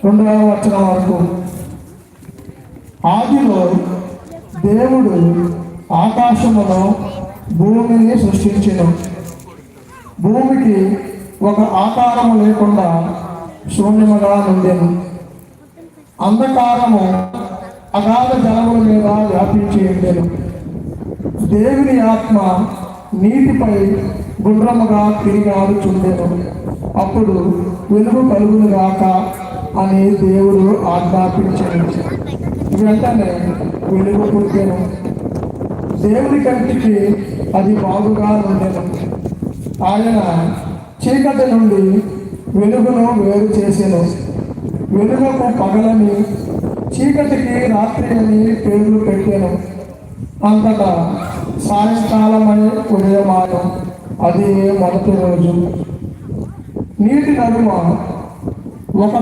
2వ వచనం వరకు. ఆదిలో దేవుడు ఆకాశమును భూమిని సృష్టించెను. భూమికి ఒక ఆకారము లేకుండా శూన్యముగా నుండెను. అంధకారము అగాధ జలముల మీద వ్యాపించి ఉండెను. దేవుని ఆత్మ నీటిపై గుండ్రముగా తిరిగి ఆడుచుండెను. అప్పుడు వెలుగు కలుగును గాక అని దేవుడు ఆజ్ఞాపించెను. వెంటనే వెలుగు పుట్టెను. దేవుని కంటికి అది బాగుగా ఉండెను. ఆయన చీకటి నుండి వెలుగును వేరు చేసెను. వెలుగుకు పగలని, చీకటికి రాత్రి అని పేర్లు పెట్టెను. అంతటా సాయంకాలమై ఉదయమాను. అది మొదటి రోజు. నీటి నడుమ ఒక